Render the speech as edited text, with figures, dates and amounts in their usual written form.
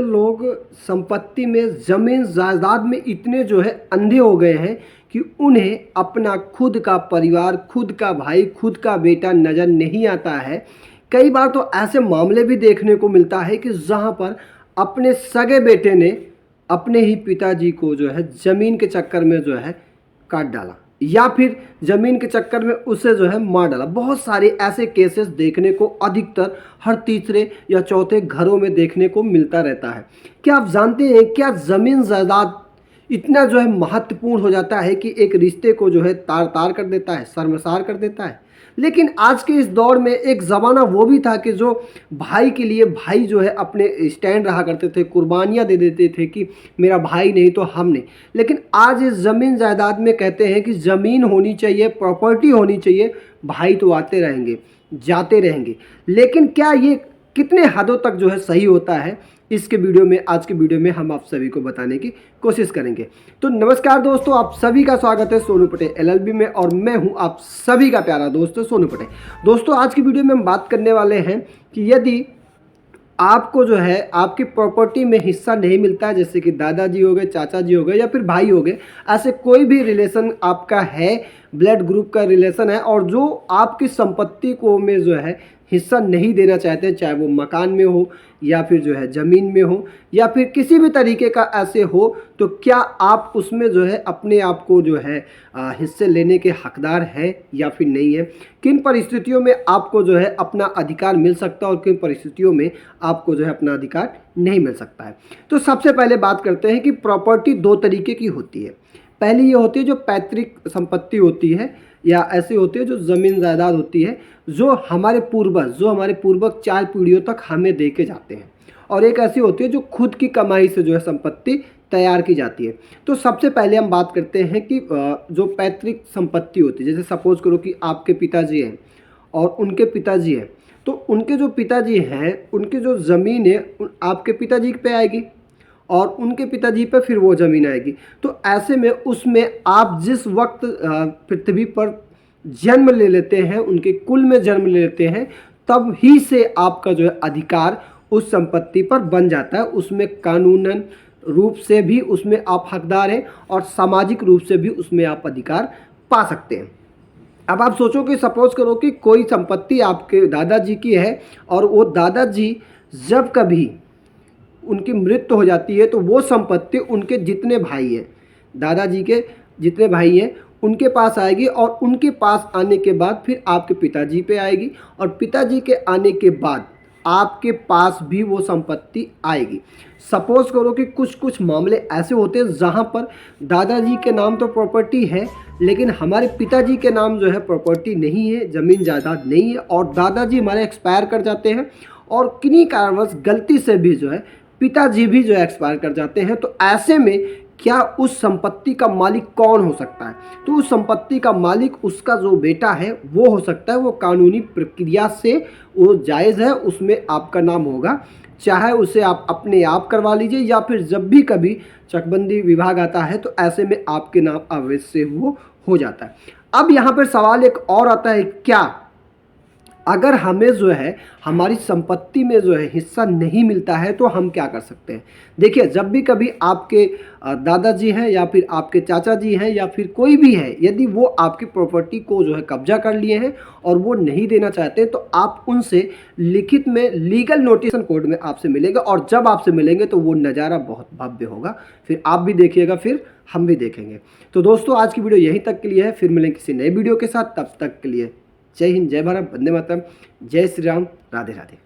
लोग संपत्ति में, ज़मीन जायदाद में इतने जो है अंधे हो गए हैं कि उन्हें अपना खुद का परिवार, खुद का भाई, खुद का बेटा नज़र नहीं आता है। कई बार तो ऐसे मामले भी देखने को मिलता है कि जहाँ पर अपने सगे बेटे ने अपने ही पिताजी को जो है ज़मीन के चक्कर में जो है काट डाला, या फिर ज़मीन के चक्कर में उसे जो है मार डाला। बहुत सारे ऐसे केसेस देखने को अधिकतर हर तीसरे या चौथे घरों में देखने को मिलता रहता है। क्या आप जानते हैं, क्या ज़मीन जायदाद इतना जो है महत्वपूर्ण हो जाता है कि एक रिश्ते को जो है तार तार कर देता है, शर्मसार कर देता है। लेकिन आज के इस दौर में एक ज़माना वो भी था कि जो भाई के लिए भाई जो है अपने स्टैंड रहा करते थे, कुर्बानियाँ दे देते थे कि मेरा भाई नहीं तो हम नहीं। लेकिन आज इस ज़मीन जायदाद में कहते हैं कि ज़मीन होनी चाहिए, प्रॉपर्टी होनी चाहिए, भाई तो आते रहेंगे, जाते रहेंगे। लेकिन क्या ये कितने हदों तक जो है सही होता है, इसके वीडियो में, आज के वीडियो में हम आप सभी को बताने की कोशिश करेंगे। तो नमस्कार दोस्तों, आप सभी का स्वागत है सोनू पटेल एलएलबी में, और मैं हूं आप सभी का प्यारा दोस्त सोनू पटेल। दोस्तों, आज की वीडियो में हम बात करने वाले हैं कि यदि आपको जो है आपकी प्रॉपर्टी में हिस्सा नहीं मिलता है, जैसे कि दादाजी हो गए, चाचा जी हो गए, या फिर भाई हो गए, ऐसे कोई भी रिलेशन आपका है, ब्लड ग्रुप का रिलेशन है, और जो आपकी संपत्ति को में जो है हिस्सा नहीं देना चाहते हैं, चाहे वो मकान में हो या फिर जो है ज़मीन में हो या फिर किसी भी तरीके का ऐसे हो, तो क्या आप उसमें जो है अपने आप को जो है हिस्से लेने के हकदार हैं या फिर नहीं है? किन परिस्थितियों में आपको जो है अपना अधिकार मिल सकता है और किन परिस्थितियों में आपको जो है अपना अधिकार नहीं मिल सकता है? तो सबसे पहले बात करते हैं कि प्रॉपर्टी दो तरीके की होती है। पहली ये होती है जो पैतृक संपत्ति होती है, या ऐसी होती है जो ज़मीन जायदाद होती है जो हमारे पूर्वज 4 पीढ़ियों तक हमें दे के जाते हैं, और एक ऐसी होती है जो खुद की कमाई से जो है संपत्ति तैयार की जाती है। तो सबसे पहले हम बात करते हैं कि जो पैतृक संपत्ति होती है, जैसे सपोज करो कि आपके पिताजी हैं और उनके पिताजी हैं, तो उनके जो पिताजी हैं उनकी जो ज़मीन है आपके पिताजी पे आएगी और उनके पिताजी पे फिर वो ज़मीन आएगी। तो ऐसे में उसमें आप जिस वक्त पृथ्वी पर जन्म ले लेते हैं, उनके कुल में जन्म ले लेते हैं, तब ही से आपका जो है अधिकार उस संपत्ति पर बन जाता है। उसमें कानूनन रूप से भी उसमें आप हकदार हैं और सामाजिक रूप से भी उसमें आप अधिकार पा सकते हैं। अब आप सोचो कि सपोज करो कि कोई संपत्ति आपके दादाजी की है और वो दादाजी जब कभी उनकी मृत्यु हो जाती है तो वो संपत्ति उनके जितने भाई हैं, दादाजी के जितने भाई हैं, उनके पास आएगी, और उनके पास आने के बाद फिर आपके पिताजी पे आएगी, और पिताजी के आने के बाद आपके पास भी वो संपत्ति आएगी। सपोज करो कि कुछ मामले ऐसे होते हैं जहाँ पर दादाजी के नाम तो प्रॉपर्टी है, लेकिन हमारे पिताजी के नाम जो है प्रॉपर्टी नहीं है, ज़मीन जायदाद नहीं है, और दादाजी हमारे एक्सपायर कर जाते हैं, और किन्हीं कारणवश गलती से भी जो है पिताजी भी जो है एक्सपायर कर जाते हैं। तो ऐसे में क्या उस संपत्ति का मालिक कौन हो सकता है? तो उस संपत्ति का मालिक उसका जो बेटा है वो हो सकता है। वो कानूनी प्रक्रिया से वो जायज़ है, उसमें आपका नाम होगा, चाहे उसे आप अपने आप करवा लीजिए, या फिर जब भी कभी चकबंदी विभाग आता है तो ऐसे में आपके नाम अवैध से वो हो जाता है। अब यहाँ पर सवाल एक और आता है, क्या अगर हमें जो है हमारी संपत्ति में जो है हिस्सा नहीं मिलता है तो हम क्या कर सकते हैं? देखिए, जब भी कभी आपके दादाजी हैं या फिर आपके चाचा जी हैं या फिर कोई भी है, यदि वो आपकी प्रॉपर्टी को जो है कब्जा कर लिए हैं और वो नहीं देना चाहते, तो आप उनसे लिखित में लीगल नोटिस कोर्ट में आपसे मिलेगा, और जब आपसे मिलेंगे तो वो नज़ारा बहुत भव्य होगा। फिर आप भी देखिएगा, फिर हम भी देखेंगे। तो दोस्तों, आज की वीडियो यहीं तक के लिए है, फिर मिलेंगे किसी नए वीडियो के साथ। तब तक के लिए जय हिंद, जय भारत, वंदे मातरम, जय श्री राम, राधे राधे।